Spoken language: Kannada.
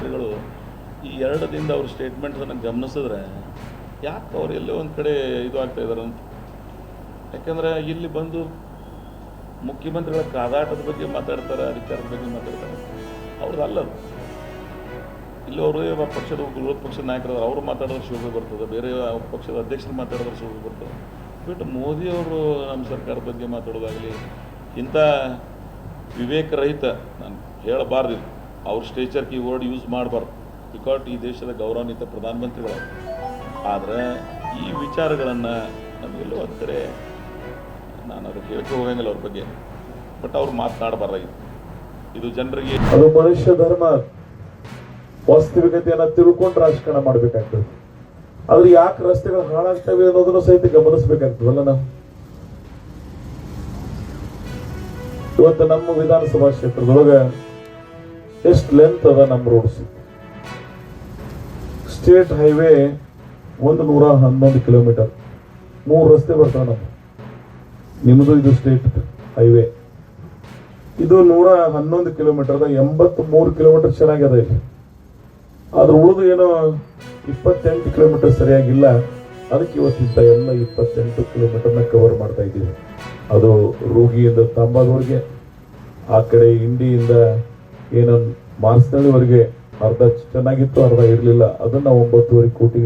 ಮುಖ್ಯಮಂತ್ರಿಗಳು ಈ 2 ದಿನದ ಅವ್ರ ಸ್ಟೇಟ್ಮೆಂಟ್ಸನ್ನು ಗಮನಿಸಿದ್ರೆ ಯಾಕೆ ಅವ್ರು ಎಲ್ಲೋ ಒಂದು ಕಡೆ ಇದು ಆಗ್ತಾ ಇದ್ದಾರೆ ಅಂತ. ಯಾಕೆಂದರೆ ಇಲ್ಲಿ ಬಂದು ಮುಖ್ಯಮಂತ್ರಿಗಳ ಕಾದಾಟದ ಬಗ್ಗೆ ಮಾತಾಡ್ತಾರೆ, ಅಧಿಕಾರದ ಬಗ್ಗೆ ಮಾತಾಡ್ತಾರೆ. ಅವ್ರದ್ದು ಅಲ್ಲದು. ಇಲ್ಲಿ ಅವರು ಪಕ್ಷದ ವಿರೋಧ ಪಕ್ಷದ ನಾಯಕರು ಅವರು ಮಾತಾಡೋದ್ರ ಶೋಭೆ ಬರ್ತದೆ, ಬೇರೆ ಪಕ್ಷದ ಅಧ್ಯಕ್ಷರು ಮಾತಾಡೋದ್ರ ಶೋಭೆ ಬರ್ತದೆ. ಬಿಟ್ಟು ಮೋದಿಯವರು ನಮ್ಮ ಸರ್ಕಾರದ ಬಗ್ಗೆ ಮಾತಾಡೋದಾಗಲಿ ಇಂಥ ವಿವೇಕರಹಿತ, ನಾನು ಹೇಳಬಾರ್ದು, ಅವ್ರ ಸ್ಟೇಚರ್ಗೆ ಈ ವರ್ಡ್ ಯೂಸ್ ಮಾಡಬಾರ್ದು. ಬಿಕಾಟ್ ಈ ದೇಶದ ಗೌರವಾನ್ವಿತ ಪ್ರಧಾನಮಂತ್ರಿಗಳು. ಆದರೆ ಈ ವಿಚಾರಗಳನ್ನು ನಮಗೆಲ್ಲೋ ಒಂದು ಕಡೆ ನಾನು ಅದಕ್ಕೆ ಹೇಳಕ್ಕೆ ಹೋಗಂಗಿಲ್ಲ ಅವ್ರ ಬಗ್ಗೆ, ಬಟ್ ಅವ್ರು ಮಾತನಾಡಬಾರ್ದಾಗಿತ್ತು. ಇದು ಜನರಿಗೆ ಅದು ಮನುಷ್ಯ ಧರ್ಮ, ವಾಸ್ತವಿಕತೆಯನ್ನು ತಿಳ್ಕೊಂಡು ರಾಜಕಾರಣ ಮಾಡಬೇಕಾಗ್ತದೆ. ಆದ್ರೆ ಯಾಕೆ ರಸ್ತೆಗಳು ಹಾಳಾಗ್ತವೆ ಅನ್ನೋದನ್ನು ಸಹಿತ ಗಮನಿಸಬೇಕಾಗ್ತದಲ್ಲ. ನಾವು ಇವತ್ತು ನಮ್ಮ ವಿಧಾನಸಭಾ ಕ್ಷೇತ್ರದೊಳಗೆ ಎಷ್ಟು ಲೆಂತ್ ಅದ ನಮ್ಮ ರೋಡ್ಸ್. ಸ್ಟೇಟ್ ಹೈವೇ 111 ಕಿಲೋಮೀಟರ್, 3 ರಸ್ತೆ ಬರ್ತಾವ. ನಮ್ಮ ನಿಮ್ಮದು ಇದು ಸ್ಟೇಟ್ ಹೈವೇ, ಇದು 111 ಕಿಲೋಮೀಟರ್ದ 83 ಕಿಲೋಮೀಟರ್ ಚೆನ್ನಾಗಿದೆ ಇಲ್ಲಿ. ಆದ್ರೆ ಉಳಿದು ಏನೋ 28 ಕಿಲೋಮೀಟರ್ ಸರಿಯಾಗಿಲ್ಲ. ಅದಕ್ಕೆ ಇವತ್ತಿದ್ದ ಎಲ್ಲ 28 ಕಿಲೋಮೀಟರ್ನ ಕವರ್ ಮಾಡ್ತಾ ಇದ್ದೀವಿ. ಅದು ರೂಗಿಯಿಂದ ತಾಂಬಾದವರೆಗೆ, ಆ ಕಡೆ ಇಂಡಿಯಿಂದ ಏನೋ ಮಾರ್ಸ್ನಳ್ಳಿವರೆಗೆ ಅರ್ಧ ಚೆನ್ನಾಗಿತ್ತು, ಅರ್ಧ ಇರಲಿಲ್ಲ. ಅದನ್ನ 9.5 ಕೋಟಿ